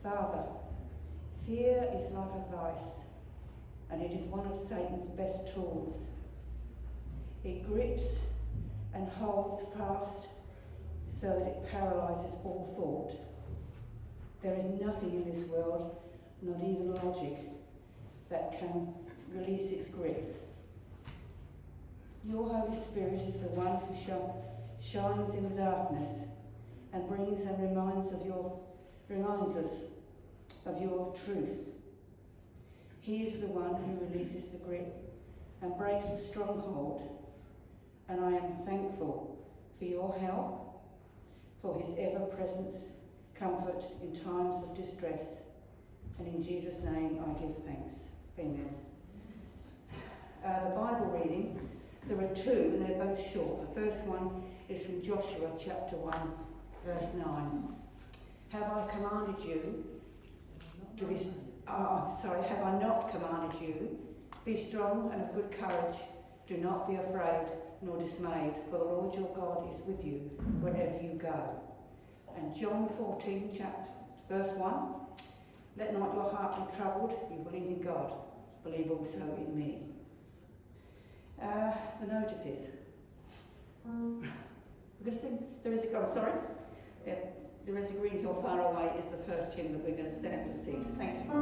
Father, fear is like a vice, and it is one of Satan's best tools. It grips and holds fast so that it paralyses all thought. There is nothing in this world, not even logic, that can release its grip. Your Holy Spirit is the one who shines in the darkness and brings and reminds us of your truth. He is the one who releases the grip and breaks the stronghold, and I am thankful for your help, for his ever-present comfort in times of distress, and in Jesus' name I give thanks. Amen. The Bible reading, there are two, and they're both short. The first one is from Joshua chapter 1, verse 9. Have I commanded you to be... have I not commanded you? Be strong and of good courage. Do not be afraid nor dismayed, for the Lord your God is with you wherever you go. And John 14, verse 1. Let not your heart be troubled. You believe in God. Believe also in me. The notices. We're going to sing. There is a green hill far away is the first hymn that we're going to stand to sing. Thank you.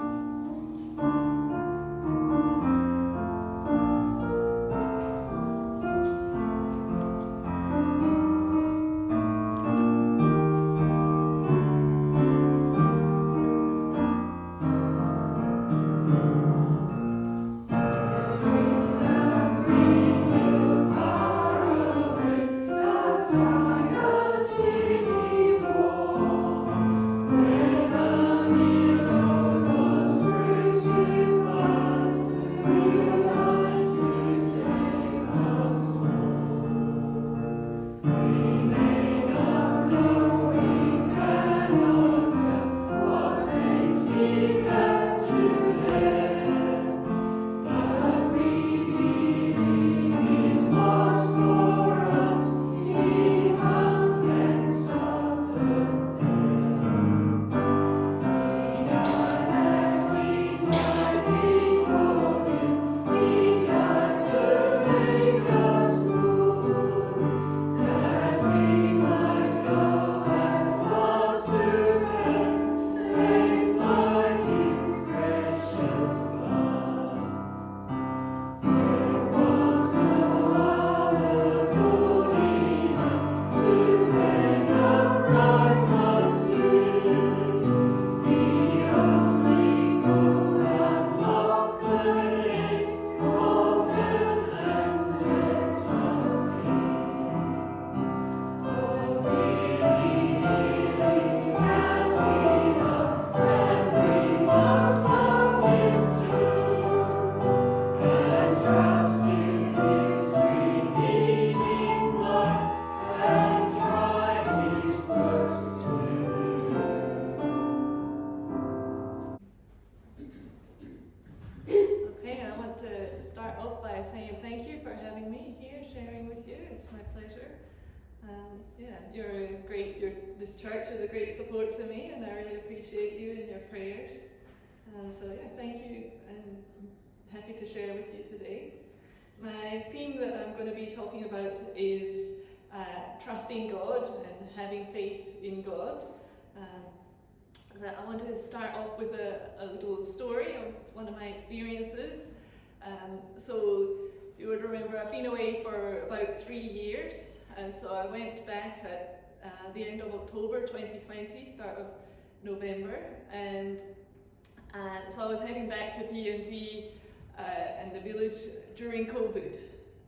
This church is a great support to me, and I really appreciate you and your prayers. Thank you, and I'm happy to share with you today. My theme that I'm going to be talking about is trusting God and having faith in God. I want to start off with a little story of one of my experiences. So you would remember I've been away for about 3 years, and so I went back at the end of October 2020, start of November, and so I was heading back to PNG and the village during COVID,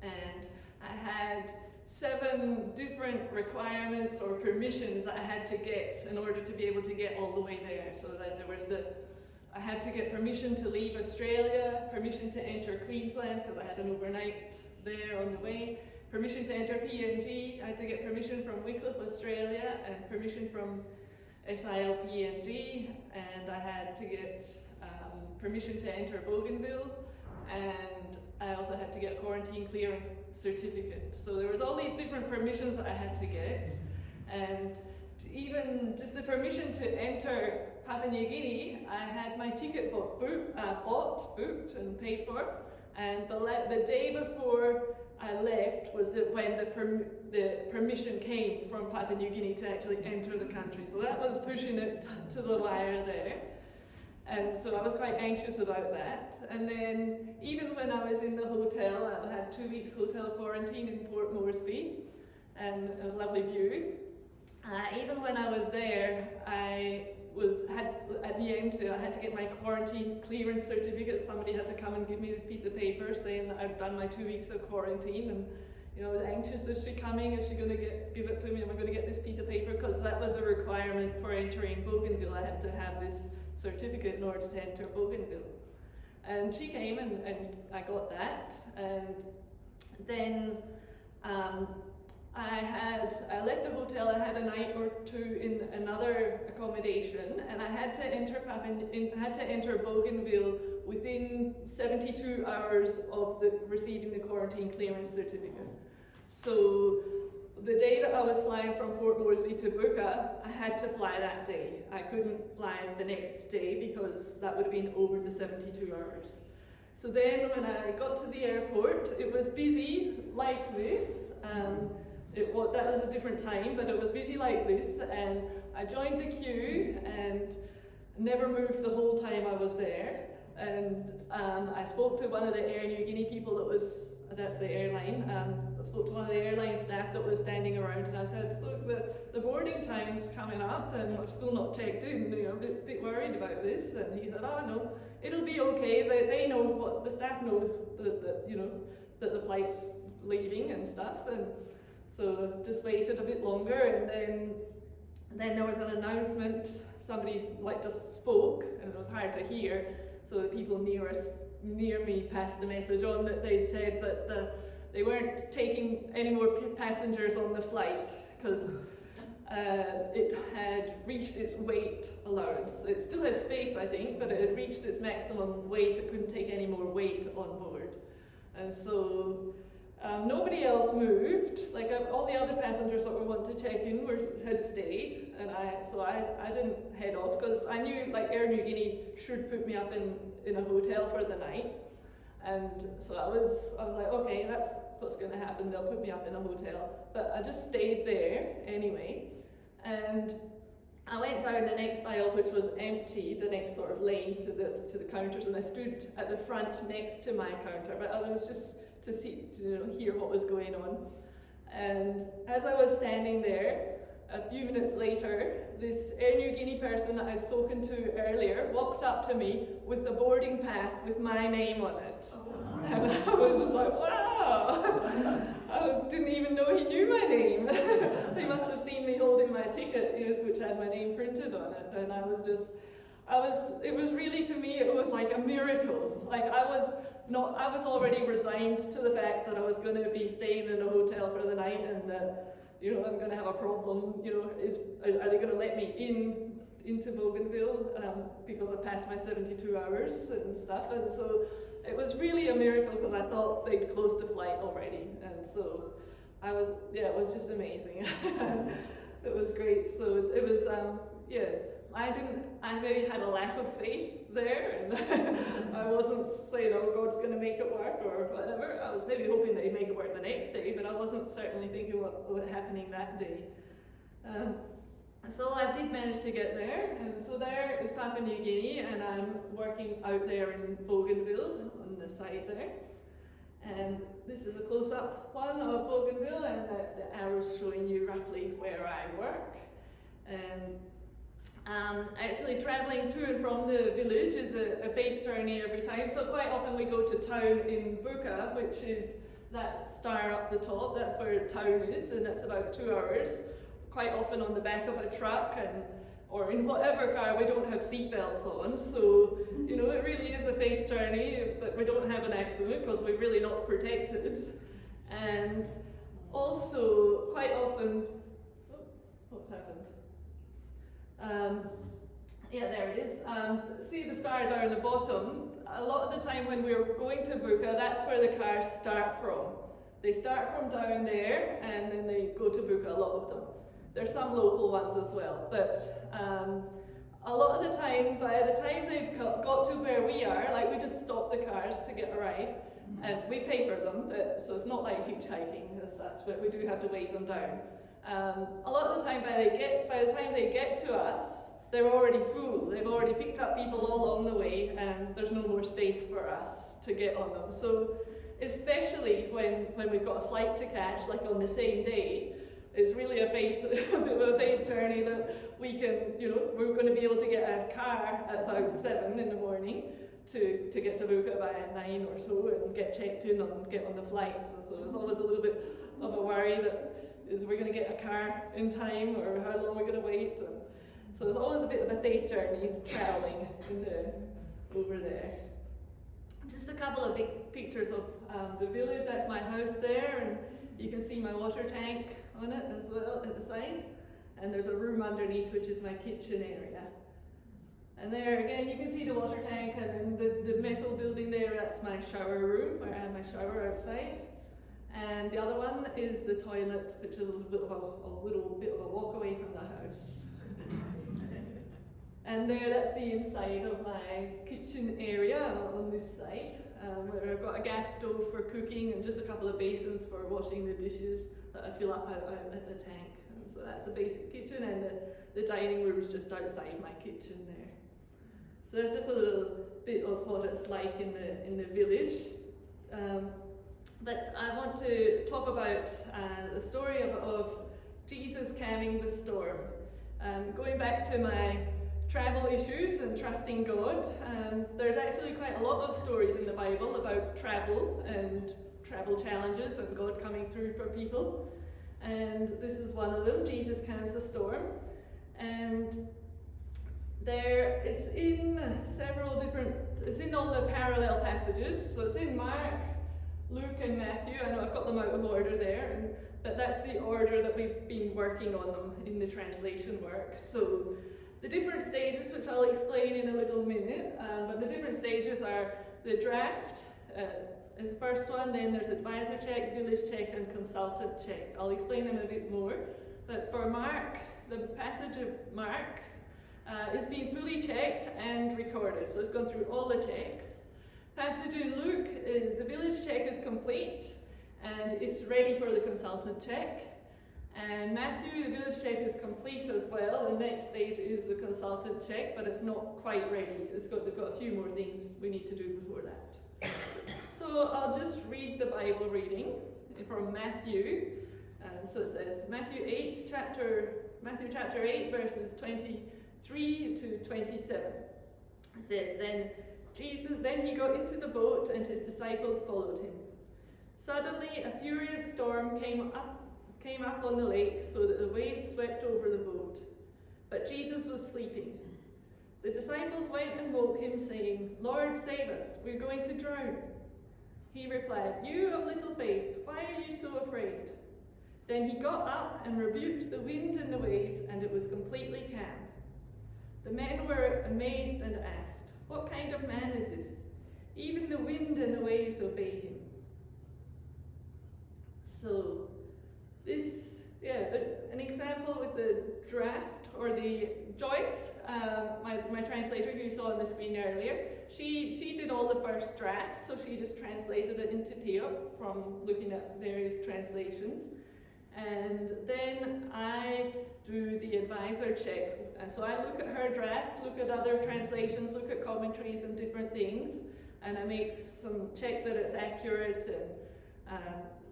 and I had 7 different requirements or permissions that I had to get in order to be able to get all the way there. So that there was I had to get permission to leave Australia, permission to enter Queensland because I had an overnight there on the way, permission to enter PNG, I had to get permission from Wycliffe, Australia, and permission from SIL PNG, and I had to get permission to enter Bougainville, and I also had to get a quarantine clearance certificate. So there was all these different permissions that I had to get, and even just the permission to enter Papua New Guinea, I had my ticket booked and paid for, and the day before I left was when the permission came from Papua New Guinea to actually enter the country. So that was pushing it to the wire there. And so I was quite anxious about that. And then even when I was in the hotel, I had 2 weeks hotel quarantine in Port Moresby, and a lovely view. Even when I was there, at the end, I had to get my quarantine clearance certificate. Somebody had to come and give me this piece of paper saying that I've done my 2 weeks of quarantine, and I was anxious, is she coming? Is she going to give it to me? Am I going to get this piece of paper? Because that was a requirement for entering Bougainville. I had to have this certificate in order to enter Bougainville. And she came and I got that. And then I left the hotel. I had a night or two in another accommodation, and I had to enter Bougainville within 72 hours of receiving the quarantine clearance certificate. So the day that I was flying from Port Moresby to Buka, I had to fly that day. I couldn't fly the next day because that would have been over the 72 hours. So then when I got to the airport, it was busy like this. That was a different time, but it was busy like this, and I joined the queue and never moved the whole time I was there. And I spoke to one of the Air New Guinea people that's the airline. I spoke to one of the airline staff that was standing around, and I said, look, the boarding time's coming up and I've still not checked in, a bit worried about this. And he said, oh no, it'll be okay. They know the staff know that the flight's leaving and stuff. And so just waited a bit longer, and then there was an announcement. Somebody just spoke, and it was hard to hear, so the people near me passed the message on that they said that they weren't taking any more passengers on the flight because it had reached its weight allowance. It still has space, I think, but it had reached its maximum weight. It couldn't take any more weight on board, and so nobody else moved. All the other passengers that were wanting to check in had stayed, and I didn't head off because I knew Air New Guinea should put me up in a hotel for the night, and so I was like, okay, that's what's going to happen. They'll put me up in a hotel, but I just stayed there anyway, and I went down the next aisle, which was empty, the next sort of lane to the counters, and I stood at the front next to my counter, but I was just to hear what was going on. And as I was standing there, a few minutes later, this Air New Guinea person that I'd spoken to earlier walked up to me with the boarding pass with my name on it. Oh. And I was just like, wow! I didn't even know he knew my name. They must have seen me holding my ticket, which had my name printed on it. And it was really, to me, it was like a miracle. I was already resigned to the fact that I was going to be staying in a hotel for the night, and that I'm going to have a problem. Are they going to let me into Bougainville because I passed my 72 hours and stuff? And so it was really a miracle because I thought they'd closed the flight already, and so it was just amazing. It was great. So it was I maybe had a lack of faith there, and I wasn't saying, oh, God's going to make it work or whatever. I was maybe hoping that he'd make it work the next day, but I wasn't certainly thinking what was happening that day. So I did manage to get there, and so there is Papua New Guinea, and I'm working out there in Bougainville on the side there. And this is a close-up one of Bougainville, and the arrow's showing you roughly where I work. And actually travelling to and from the village is a faith journey every time. So quite often we go to town in Buka, which is that star up the top. That's where town is, and that's about 2 hours. Quite often on the back of a truck, or in whatever car. We don't have seatbelts on, so it really is a faith journey. But we don't have an accident because we're really not protected. And also quite often, what's happened? There it is. See the star down the bottom? A lot of the time when we're going to Buka, that's where the cars start from. They start from down there and then they go to Buka, a lot of them. There's some local ones as well, but a lot of the time, by the time they've got to where we are, like we just stop the cars to get a ride, and we pay for them, but, so it's not like hitchhiking as such, but we do have to wave them down. A lot of the time, by the time they get to us, they're already full. They've already picked up people all along the way, and there's no more space for us to get on them. So, especially when we've got a flight to catch, like on the same day, it's really a bit of a faith journey that we can, we're going to be able to get a car at about 7 in the morning to get to Buka by 9 or so and get checked in and get on the flights. And so it's always a little bit of a worry that is we're going to get a car in time or how long we're going to wait. And so it's always a bit of a faith journey travelling over there. Just a couple of big pictures of the village. That's my house there, and you can see my water tank on it as well at the side. And there's a room underneath which is my kitchen area. And there again you can see the water tank, and then the metal building there, that's my shower room where I have my shower outside. And the other one is the toilet, which is a little bit of a walk away from the house. And there, that's the inside of my kitchen area on this side, where I've got a gas stove for cooking and just a couple of basins for washing the dishes that I fill up out at the tank. And so that's the basic kitchen, and the dining room is just outside my kitchen there. So that's just a little bit of what it's like in the village. But I want to talk about the story of Jesus calming the storm. Going back to my travel issues and trusting God, there's actually quite a lot of stories in the Bible about travel and travel challenges and God coming through for people. And this is one of them. Jesus calms the storm. And it's in all the parallel passages. So it's in Mark, Luke and Matthew. I know I've got them out of order there, but that's the order that we've been working on them in the translation work. So the different stages, which I'll explain in a little minute, but the different stages are the draft is the first one, then there's advisor check, village check and consultant check. I'll explain them a bit more, but for Mark, the passage of Mark is being fully checked and recorded, so it's gone through all the checks. Passage in Luke is the village check is complete and it's ready for the consultant check. And Matthew, the village check is complete as well. The next stage is the consultant check, but it's not quite ready. They've got a few more things we need to do before that. So I'll just read the Bible reading from Matthew. So it says, Matthew chapter 8, verses 23 to 27. It says, Then he got into the boat and his disciples followed him. Suddenly a furious storm came up on the lake so that the waves swept over the boat. But Jesus was sleeping. The disciples went and woke him, saying, Lord, save us, we're going to drown. He replied, You of little faith, why are you so afraid? Then he got up and rebuked the wind and the waves, and it was completely calm. The men were amazed and asked, What kind of man is this? Even the wind and the waves obey him. So, an example with the draft or the Joyce, my translator who you saw on the screen earlier, she did all the first drafts, so she just translated it into Teop from looking at various translations. And then I do the advisor check. And so I look at her draft, look at other translations, look at commentaries and different things, and I check that it's accurate and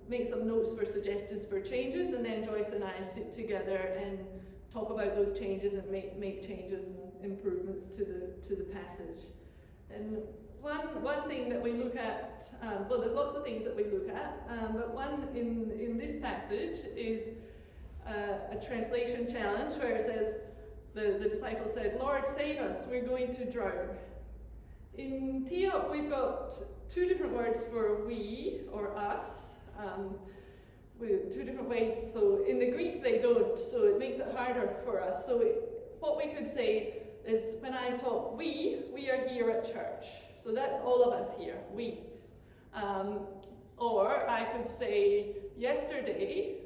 make some notes for suggestions for changes, and then Joyce and I sit together and talk about those changes and make changes and improvements to the passage. And one thing that we look at, well, there's lots of things that we look at, but one in this passage is a translation challenge where it says, the disciples said, Lord, save us, we're going to drown. In Teop, we've got two different words for we or us. With two different ways. So in the Greek they don't, so it makes it harder for us. So what we could say is, when I talk we are here at church. So that's all of us here, we. Or I could say, yesterday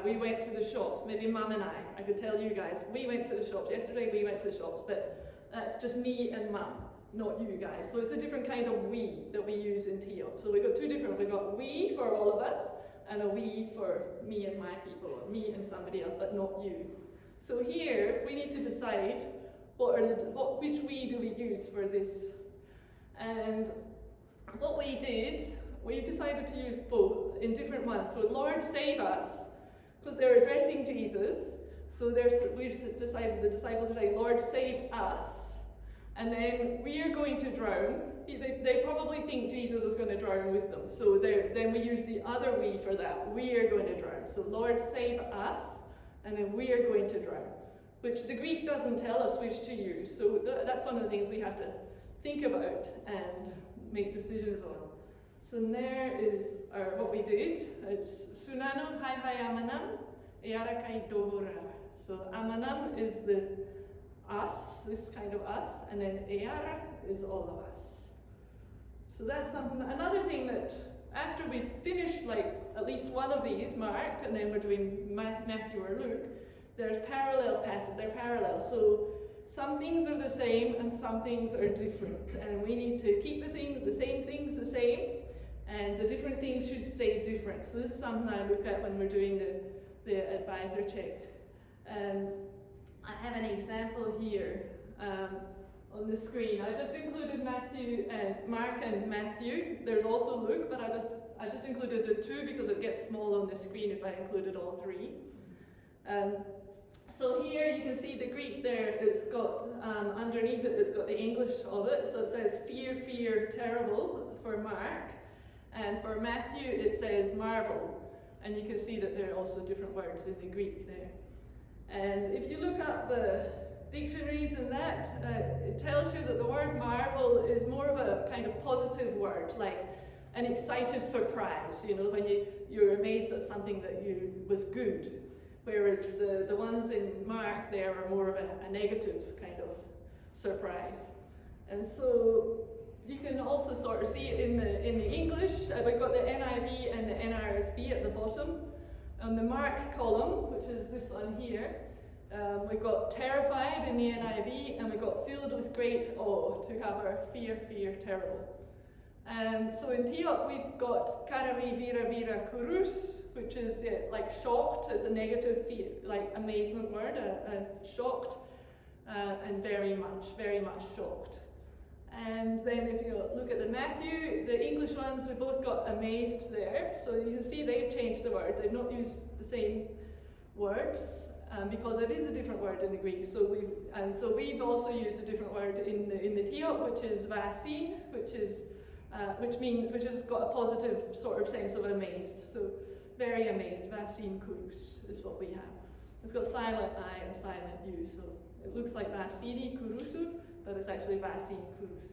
we went to the shops, maybe Mum and I could tell you guys, we went to the shops. Yesterday we went to the shops, but that's just me and Mum, not you guys. So it's a different kind of we that we use in Teop. So we've got two different, we've got we for all of us, and a we for me and my people, or me and somebody else, but not you. So here we need to decide which we do we use for this. And what we did, we decided to use both in different ones. So Lord save us, because they're addressing Jesus. So we've decided, the disciples are saying, Lord save us. And then we are going to drown. They probably think Jesus is going to drown with them. So then we use the other we for that. We are going to drown. So Lord save us, and then we are going to drown. Which the Greek doesn't tell us which to use. So that's one of the things we have to think about and make decisions on. So there is what we did. It's Sunano hai amanam, eara kai dovora. So amanam is the us, this kind of us, and then eara is all of us. So that's something. Another thing that after we finish like at least one of these, Mark, and then we're doing Matthew or Luke, there's parallel passages, they're parallel. So some things are the same and some things are different. And we need to keep the same things the same, and the different things should stay different. So this is something I look at when we're doing the advisor check. I have an example here on the screen. I just included Mark and Matthew. There's also Luke, but I just included the two because it gets small on the screen if I included all three. So here you can see the Greek there, it's got, underneath it, it's got the English of it. So it says fear, fear, terrible for Mark. And for Matthew, it says marvel. And you can see that there are also different words in the Greek there. And if you look up the dictionaries and that, it tells you that the word marvel is more of a kind of positive word, like an excited surprise, you know, when you're amazed at something that was good. Whereas the ones in Mark there are more of a negative kind of surprise. And so you can also sort of see it in the English. We've got the NIV and the NRSV at the bottom. On the Mark column, which is this one here, we've got terrified in the NIV, and we've got filled with great awe to cover fear, fear, terrible. And so in Teop we've got karavi vira vira kurus, which is like shocked. It's a negative fear, like amazement word, shocked, and very much shocked. And then if you look at the Matthew, the English ones, we've both got amazed there. So you can see they've changed the word. They've not used the same words because it is a different word in the Greek. So we've also used a different word in the Teop, which is vasin, which has got a positive sort of sense of amazed. So very amazed, vasin kurus is what we have. It's got silent I and silent U, so it looks like vasini kurusu, but it's actually vasin kurus.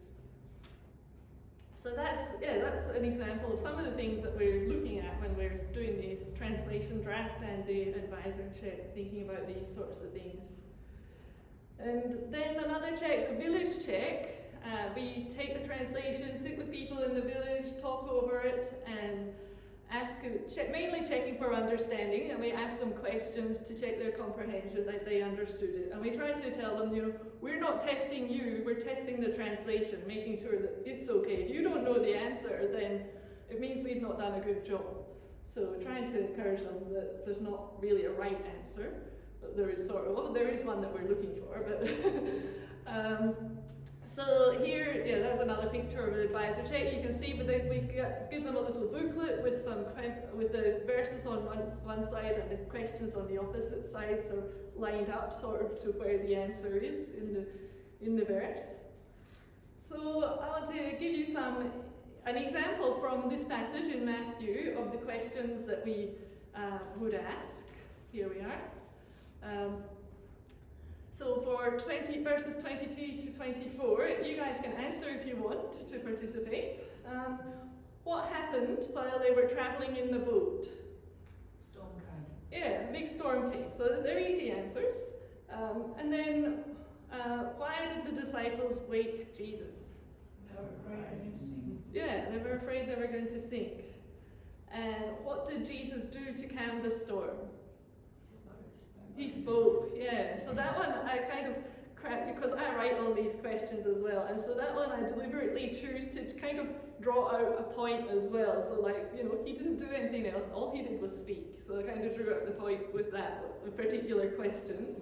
So that's an example of some of the things that we're looking at when we're doing the translation draft and the advisor check, thinking about these sorts of things. And then another check, the village check. We take the translation, sit with people in the village, talk over it, and mainly checking for understanding, and we ask them questions to check their comprehension, that they understood it. And we try to tell them, we're not testing you, we're testing the translation, making sure that it's okay. If you don't know the answer, then it means we've not done a good job. So we're trying to encourage them that there's not really a right answer, but there is one that we're looking for. But so here, that's another picture of the advisor check. You can see, but then we give them a little booklet with the verses on one side and the questions on the opposite side, so lined up sort of to where the answer is in the verse. So I want to give you an example from this passage in Matthew of the questions that we would ask. Here we are. So for verses 22 to 24, you guys can answer if you want to participate. What happened while they were traveling in the boat? Storm came. Yeah, big storm came. So they're easy answers. And then, why did the disciples wake Jesus? They were afraid to sink. Yeah, they were afraid they were going to sink. And what did Jesus do to calm the storm? He spoke, yeah. So that one I kind of cracked because I write all these questions as well, and so that one I deliberately choose to kind of draw out a point as well. So like, he didn't do anything else, all he did was speak. So I kind of drew out the point with that, with particular questions.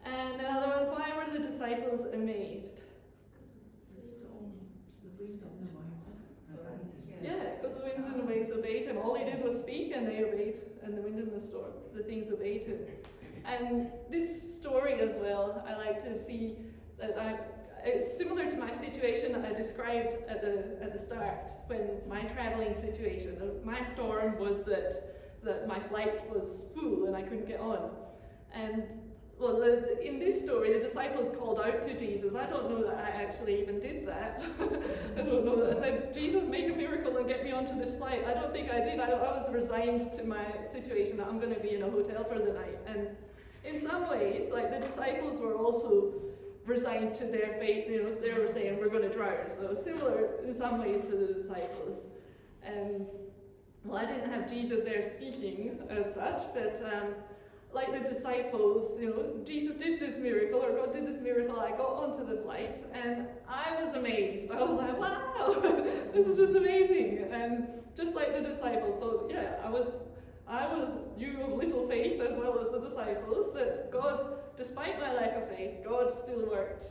And another one, why were the disciples amazed? The storm, the wind and the waves. Yeah, because the winds and the waves obeyed him. All he did was speak and they obeyed, and the wind and the storm, the things obeyed him. And this story as well, I like to see that it's similar to my situation that I described at the start, when my travelling situation. My storm was that my flight was full and I couldn't get on. And well, in this story, the disciples called out to Jesus. I don't know that I actually even did that. I don't know that I said, Jesus, make a miracle and get me onto this flight. I don't think I did. I was resigned to my situation that I'm going to be in a hotel for the night. And in some ways, like, the disciples were also resigned to their fate. They were saying, we're going to drown. So similar in some ways to the disciples. And well, I didn't have Jesus there speaking as such, but like the disciples, Jesus did this miracle, or God did this miracle. I got onto the flight and I was amazed. I was like, wow, this is just amazing. And just like the disciples. So yeah, I was you of little faith as well as the disciples, but God, despite my lack of faith, God still worked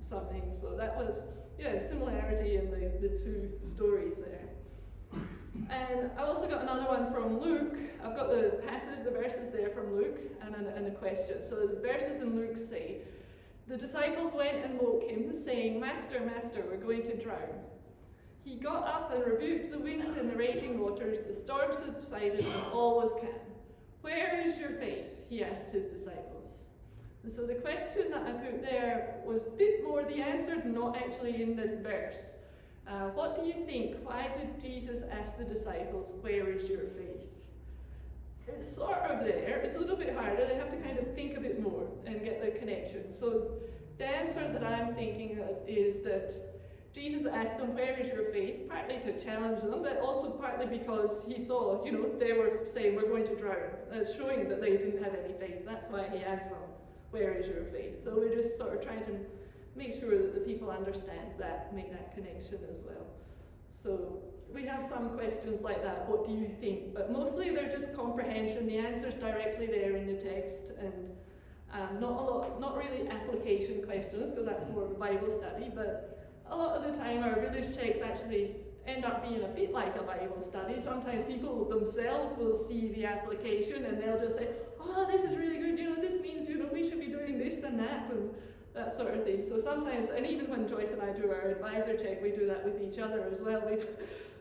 something. So that was, similarity in the two stories there. And I also got another one from Luke. I've got the verses there from Luke, and a question. So the verses in Luke say, the disciples went and woke him, saying, Master, Master, we're going to drown. He got up and rebuked the wind and the raging waters. The storm subsided and all was calm. Where is your faith? He asked his disciples. And so the question that I put there was a bit more the answer, not actually in the verse. What do you think? Why did Jesus ask the disciples, where is your faith? It's sort of there. It's a little bit harder. They have to kind of think a bit more and get the connection. So the answer that I'm thinking of is that Jesus asked them, where is your faith? Partly to challenge them, but also partly because he saw, they were saying, we're going to drown. It's showing that they didn't have any faith. That's why he asked them, where is your faith? So we're just sort of trying to make sure that the people understand that, make that connection as well. So we have some questions like that, what do you think? But mostly they're just comprehension, the answer's directly there in the text, and not really application questions, because that's more of a Bible study, but a lot of the time our village checks actually end up being a bit like a Bible study. Sometimes people themselves will see the application and they'll just say, oh, this is really good, this means, we should be doing this and that sort of thing. So sometimes, and even when Joyce and I do our advisor check, we do that with each other as well. We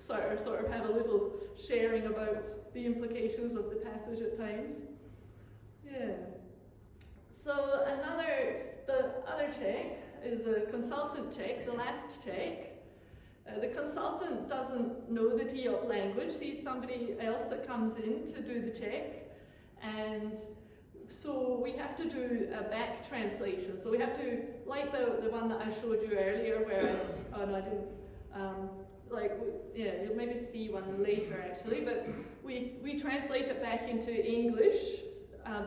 sort of have a little sharing about the implications of the passage at times. Yeah. So the other check is a consultant check, the last check. The consultant doesn't know the Teop language. He's somebody else that comes in to do the check. And so we have to do a back translation. So we have to, like the one that I showed you earlier, where you'll maybe see one later actually, but we translate it back into English,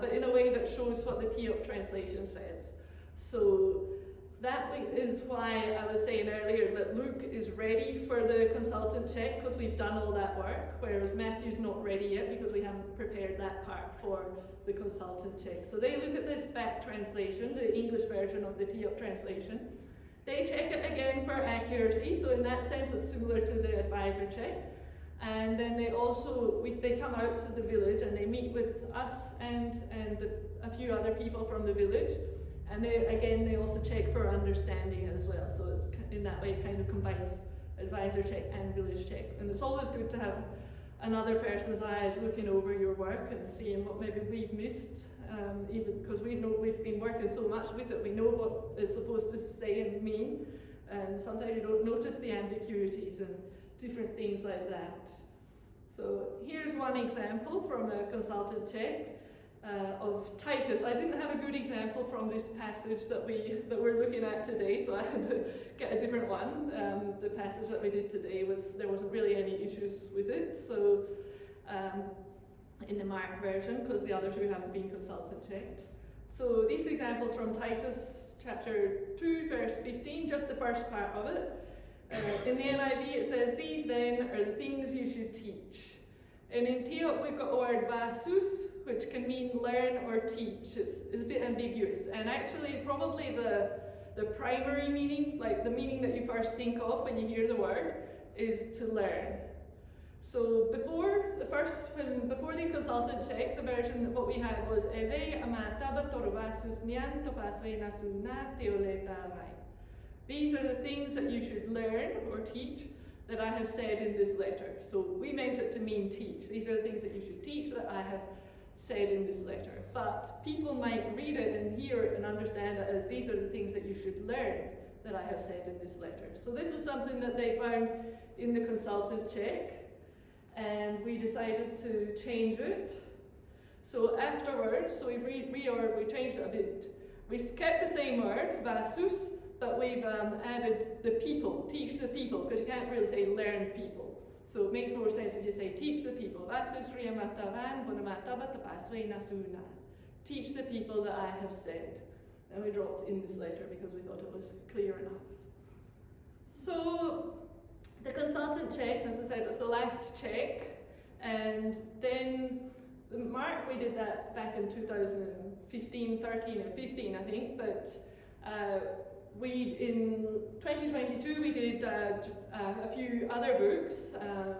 but in a way that shows what the Teop translation says. So that is why I was saying earlier that Luke is ready for the consultant check, because we've done all that work, whereas Matthew's not ready yet because we haven't prepared that part for the consultant check. So they look at this back translation, the English version of the Teop translation. They check it again for accuracy, so in that sense it's similar to the advisor check. And then they come out to the village and they meet with us and a few other people from the village. And they also check for understanding as well. So it's, in that way it kind of combines advisor check and village check. And it's always good to have another person's eyes looking over your work and seeing what maybe we've missed, even because we know we've been working so much with it, we know what it's supposed to say and mean, and sometimes you don't notice the ambiguities and different things like that. So here's one example from a consultant check of Titus. I didn't have a good example from this passage that we're looking at today, so I had to get a different one. The passage that we did today there wasn't really any issues with it. So in the Mark version, because the other two haven't been consultant checked. So these examples from Titus chapter 2 verse 15, just the first part of it. In the NIV it says, "These then are the things you should teach." And in Teop we've got the word vasus, which can mean learn or teach. It's a bit ambiguous, and actually probably the primary meaning, like the meaning that you first think of when you hear the word, is to learn. So before the consultant check, the version what we had was Eve amataba torvasus nian topasve nasuna teoletanai. These are the things that you should learn or teach that I have said in this letter. So we meant it to mean teach. These are the things that you should teach that I have said in this letter. But people might read it and hear it and understand it as these are the things that you should learn that I have said in this letter. So this was something that they found in the consultant check, and we decided to change it. So afterwards, so we changed it a bit. We kept the same word, vasus, but we've added the people, teach the people, because you can't really say learn people. So it makes more sense if you say teach the people. Vasus riamatavan bonamataba nasuna. Teach the people that I have said. And we dropped in this letter because we thought it was clear enough. So the consultant check, as I said, was the last check, and then the Mark, we did that back in 2015, 13 and 15 I think, but in 2022 we did a few other books,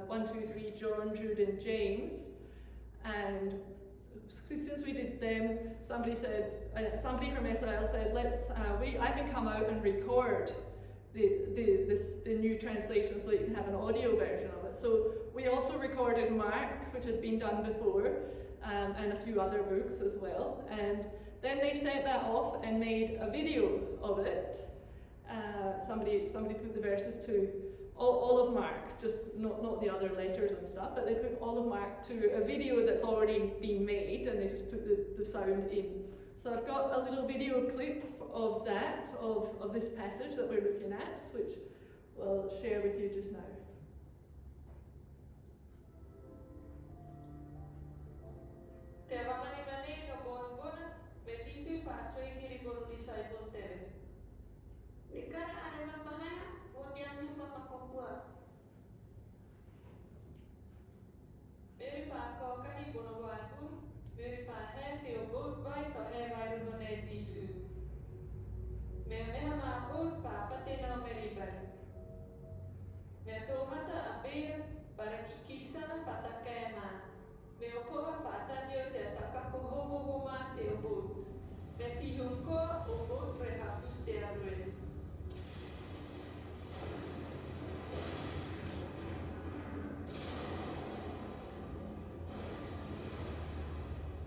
1, 2, 3, John, Jude and James, and since we did them, somebody from SIL said, I can come out and record the new translation so you can have an audio version of it. So we also recorded Mark, which had been done before, and a few other books as well. And then they sent that off and made a video of it. Somebody put the verses to all of Mark, just not the other letters and stuff, but they put all of Mark to a video that's already been made, and they just put the sound in. So I've got a little video clip of that, of this passage that we're looking at, which we'll share with you just now. Te wamane no bonbona, me tisu pasoi kiri kono disciple teve. Nikara arema pahana, o te anu papakopua. Meri pa ko kahi bono waku, meri pa he te o boat vai ko he vai rune tisu. Me meha ma boat pa pate na meri vai. Me to mata a beer para kikisa pataka ma. Me opoa patanio te atakaku hoho ma te o boat. Me si hunko o boat rehapus te arue.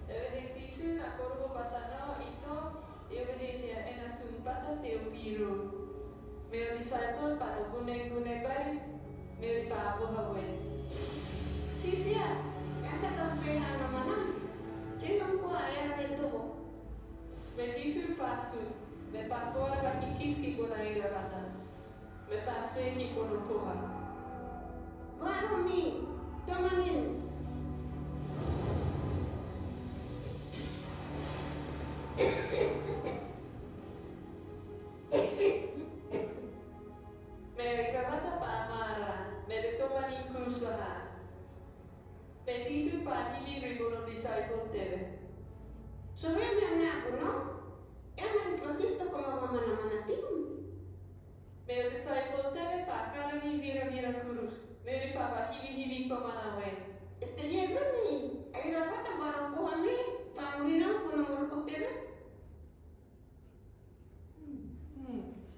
Ewe he tisu na korbo patanao ito, ewe he te ena sun pata te o piro. Me o disciple pa o gune bai, me o pa aboha wen. Sisia, asa ka peha na mana? Tingam ko ay retubo. Me tisu pasu, me pa koa ra kikiski ko na ira rata. Me pa seki ko no poha. Wano mi, tomangin. Me gravata pa amara, me le tomani cruzaha. Me tisu pa hivi rigono disciple teve. Sabi niya ako, no? Eman, pakista ko mamamana-mana tim. Me disciple teve pa karami vira cruz. Me pa pa hivi ko manawen. Ito niya ba ni? Ay rapat ang barang ko kami. Pangulinaw ko ng mga tebe.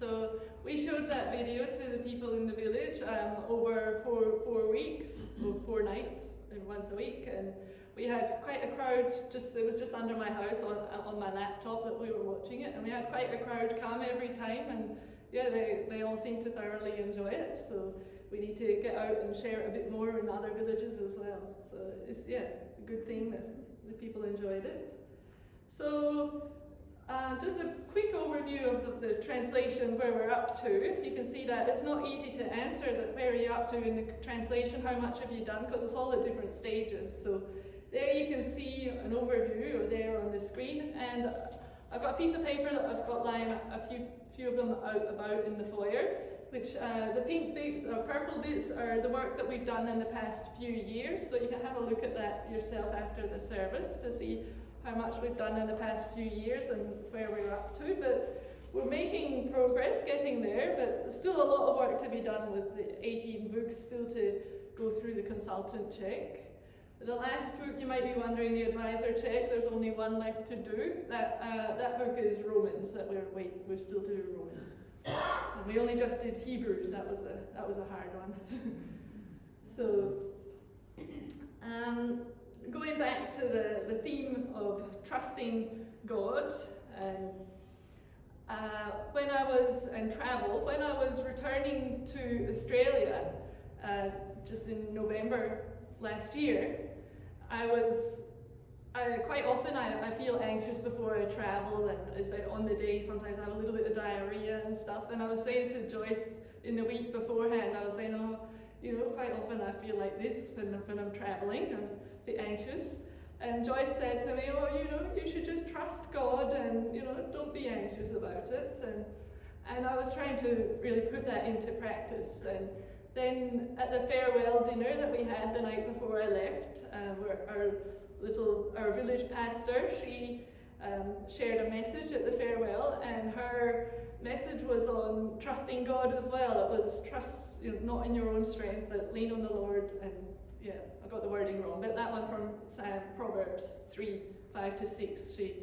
So we showed that video to the people in the village over 4 weeks, or 4 nights, once a week, and we had quite a crowd. It was just under my house on my laptop that we were watching it, and we had quite a crowd come every time, and yeah, they all seemed to thoroughly enjoy it. So we need to get out and share it a bit more in other villages as well. So it's a good thing that the people enjoyed it. So just a quick overview of the translation, where we're up to. You can see that it's not easy to answer that where are you up to in the translation, how much have you done, because it's all at different stages. So there you can see an overview there on the screen, and I've got a piece of paper that I've got lying a few of them out about in the foyer, which the pink bits or purple bits are the work that we've done in the past few years, so you can have a look at that yourself after the service to see how much we've done in the past few years and where we're up to. But we're making progress getting there, but still a lot of work to be done with the 18 books still to go through the consultant check. The last book, you might be wondering, the advisor check, there's only one left to do. That book is Romans, that we're still to do Romans. And we only just did Hebrews, that was a hard one. So, going back to the theme of trusting God, when I was in travel, when I was returning to Australia, just in November last year, quite often I feel anxious before I travel, and it's like on the day sometimes I have a little bit of diarrhea and stuff, and I was saying to Joyce in the week beforehand, I was saying, quite often I feel like this when I'm traveling, I'm a bit anxious. And Joyce said to me, you should just trust God and, don't be anxious about it. And I was trying to really put that into practice. And then at the farewell dinner that we had the night before I left, our village pastor, she shared a message at the farewell, and her message was on trusting God as well. It was trust, not in your own strength, but lean on the Lord. And yeah, I got the wording wrong, but that one from Proverbs 3:5-6, she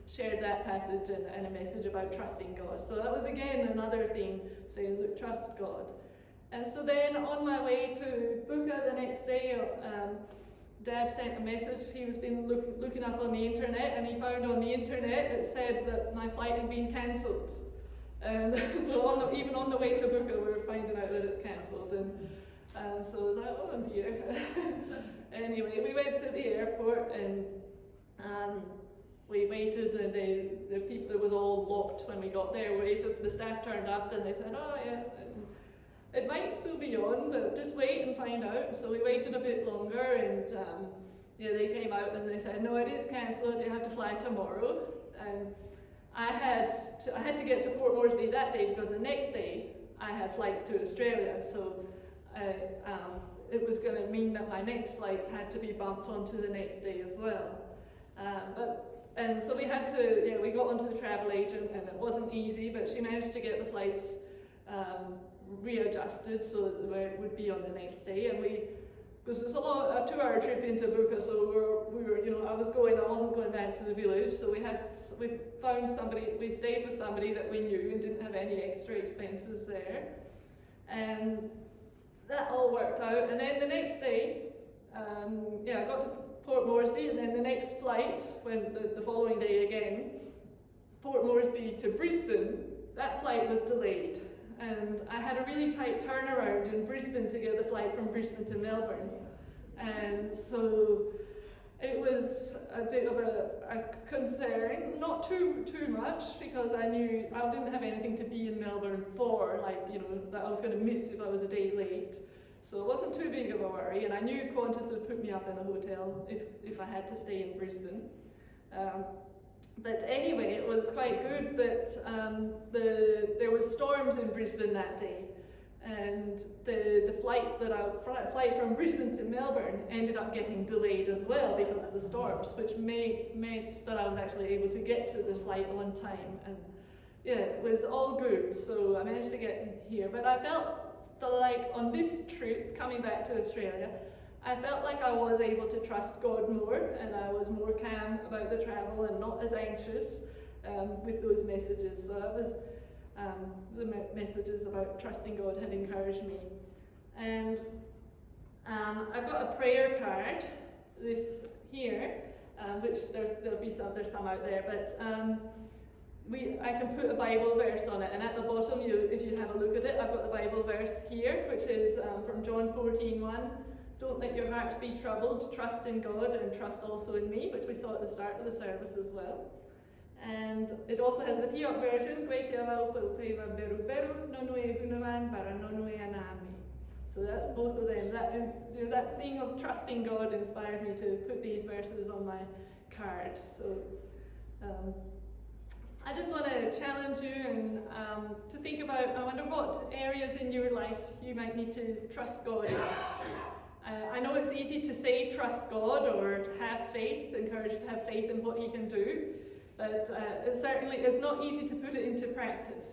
shared that passage and a message about trusting God. So that was again another thing, saying, look, trust God. And so then on my way to Buka the next day, Dad sent a message. He was been looking up on the internet, and he found on the internet it said that my flight had been cancelled. And so even on the way to Buka, we were finding out that it's cancelled. And so I was like, oh dear. Anyway, we went to the airport, and we waited, and the people, it was all locked when we got there. We waited, the staff turned up, and they said, oh yeah, it might still be on, but just wait and find out. So we waited a bit longer, and they came out and they said, no, it is cancelled, you have to fly tomorrow. And I had to get to Port Moresby that day, because the next day I had flights to Australia. So it was going to mean that my next flights had to be bumped onto the next day as well. And so we got onto the travel agent, and it wasn't easy, but she managed to get the flights readjusted so that it would be on the next day. And because it's a 2-hour trip into Buka, so we were I wasn't going back to the village, so we found somebody, we stayed with somebody that we knew and didn't have any extra expenses there. And that all worked out. And then the next day, I got to Port Moresby, and then the next flight, when the following day again, Port Moresby to Brisbane, that flight was delayed. And I had a really tight turnaround in Brisbane to get the flight from Brisbane to Melbourne. And so it was a bit of a concern, not too much, because I knew I didn't have anything to be in Melbourne for, that I was going to miss if I was a day late. So it wasn't too big of a worry, and I knew Qantas would put me up in a hotel if I had to stay in Brisbane. But anyway, it was quite good that there was storms in Brisbane that day, and the flight from Brisbane to Melbourne ended up getting delayed as well because of the storms, which meant that I was actually able to get to the flight on time, and yeah, it was all good. So I managed to get here, but I felt like on this trip coming back to Australia, I felt like I was able to trust God more, and I was more calm about the travel and not as anxious with those messages. So that was the messages about trusting God had encouraged me. And I've got a prayer card, this here, which there's some out there, but I can put a Bible verse on it, and at the bottom, if you have a look at it, I've got the Bible verse here, which is from John 14:1. Don't let your hearts be troubled, trust in God and trust also in me, which we saw at the start of the service as well. And it also has the Teop version, so So that's both of them. That thing of trusting God inspired me to put these verses on my card. So I just want to challenge you and to think about, I wonder what areas in your life you might need to trust God in. I know it's easy to say trust God or to have faith, encouraged to have faith in what He can do, but it certainly is not easy to put it into practice.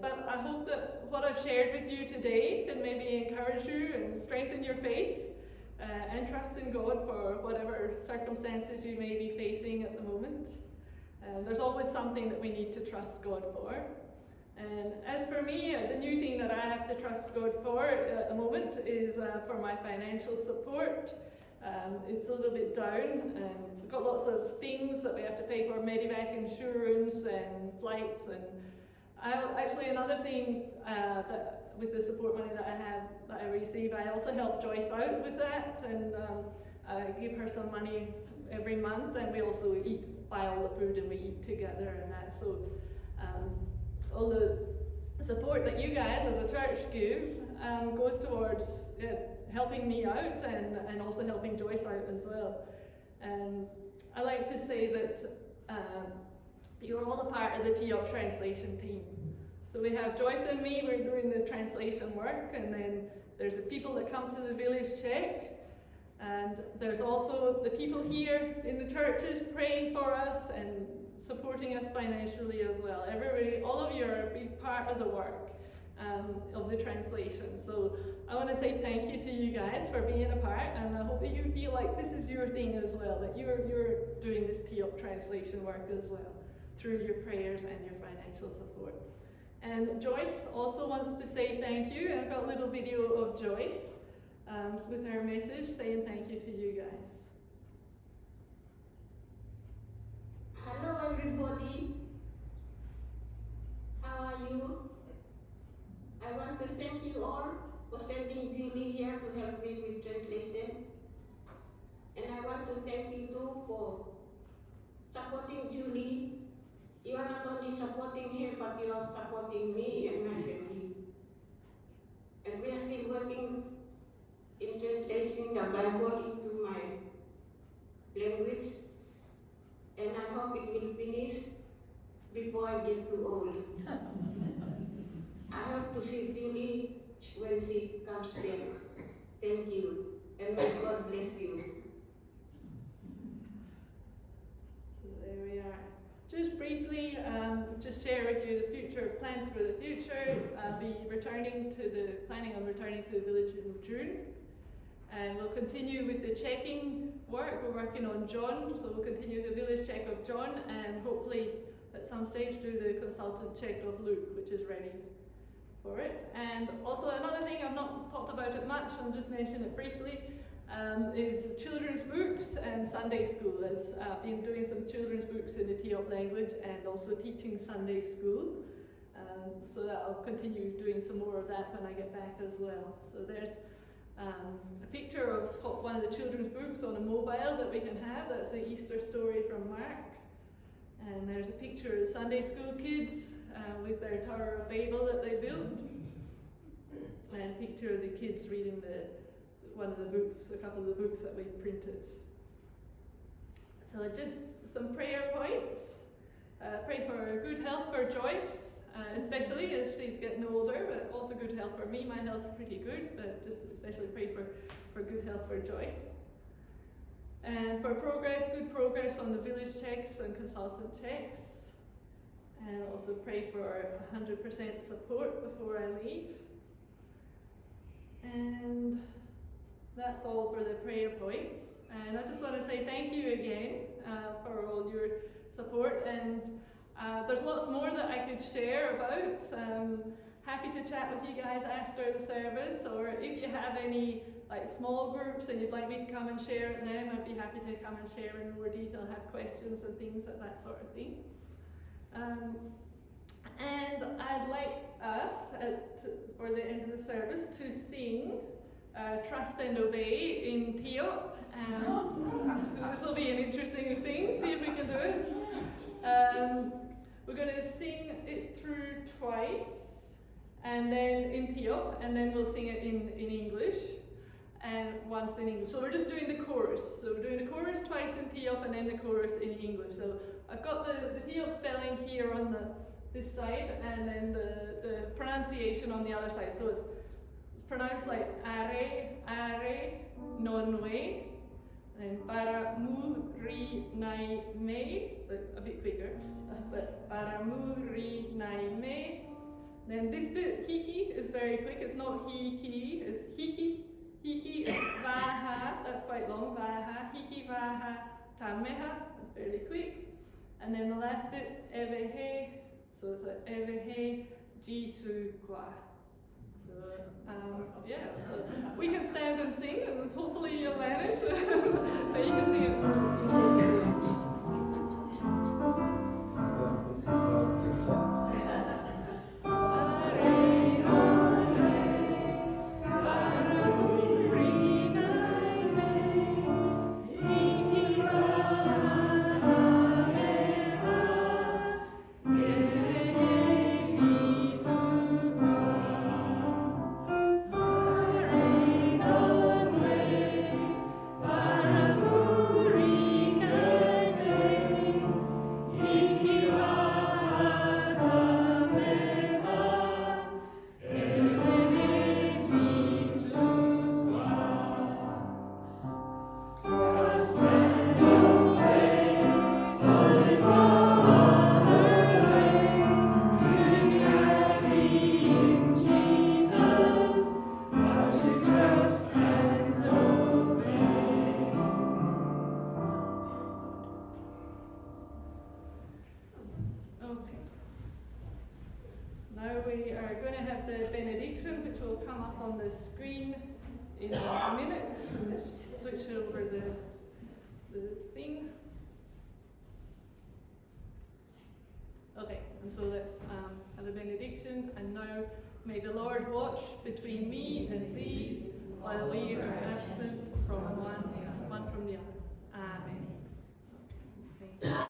But I hope that what I've shared with you today can maybe encourage you and strengthen your faith and trust in God for whatever circumstances you may be facing at the moment. There's always something that we need to trust God for. And as for me, the new thing that I have to trust God for at the moment is for my financial support. It's a little bit down, and we've got lots of things that we have to pay for, Medivac insurance and flights, and actually another thing that with the support money that I receive, I also help Joyce out with that, and I give her some money every month, and we also buy all the food and we eat together and that. So all the support that you guys as a church give goes towards helping me out and also helping Joyce out as well. And I like to say that you're all a part of the Teop translation team. So we have Joyce and me, we're doing the translation work, and then there's the people that come to the village check, and there's also the people here in the churches praying for us and supporting us financially as well. Everybody, all of you are a big part of the work of the translation. So I want to say thank you to you guys for being a part, and I hope that you feel like this is your thing as well, that you're doing this Teop translation work as well, through your prayers and your financial support. And Joyce also wants to say thank you, and I've got a little video of Joyce with her message saying thank you to you guys. Hello everybody. How are you? I want to thank you all for sending Julie here to help me with translation. And I want to thank you too for supporting Julie. You are not only supporting her, but you are supporting me and my family. And we are still working in translating the Bible into my language. And I hope it will finish before I get too old. I hope to see Julie when she comes back. Thank you, and may God bless you. So there we are. Just briefly, just share with you the future plans for the future. I'll be planning on returning to the village in June. And we'll continue with the checking work. We're working on John, so we'll continue the village check of John, and hopefully at some stage do the consultant check of Luke, which is ready for it. And also another thing, I've not talked about it much, I'll just mention it briefly, is children's books and Sunday school. I've been doing some children's books in the Teop language and also teaching Sunday school. So that I'll continue doing some more of that when I get back as well. So there's a picture of one of the children's books on a mobile that we can have. That's the Easter story from Mark. And there's a picture of Sunday school kids with their Tower of Babel that they built. And a picture of the kids reading a couple of the books that we printed. So just some prayer points. Pray for good health for Joyce, especially as she's getting older, but also good health for me. My health's pretty good, but just especially pray for good health for Joyce. And for good progress on the village checks and consultant checks. And also pray for 100% support before I leave. And that's all for the prayer points. And I just want to say thank you again for all your support. And there's lots more that I could share about. Happy to chat with you guys after the service, or if you have any small groups and you'd like me to come and share at them, I'd be happy to come and share in more detail, have questions and things, that sort of thing. And I'd like us, for the end of the service, to sing Trust and Obey in Teop. This will be an interesting thing, see if we can do it. We're going to sing it through twice, and then in Teop, and then we'll sing it in English, and once in English. So we're just doing the chorus. So we're doing the chorus twice in Teop and then the chorus in English. So I've got the Teop spelling here on this side, and then the pronunciation on the other side. So it's pronounced like are, non-we, and then para mu ri nai me, a bit quicker, but para mu ri nai me. Then this bit, hiki, is very quick. It's not hiki, it's hiki. Hiki is vaha, that's quite long, vaha. Hiki vaha tameha, that's fairly quick. And then the last bit, evehe, so it's like evehe jisu kwa. So, yeah, so we can stand and sing, and hopefully you'll manage. But you can sing it. On the screen in a minute. Just switch over the thing. Okay, and so let's have a benediction. And now may the Lord watch between me and thee while we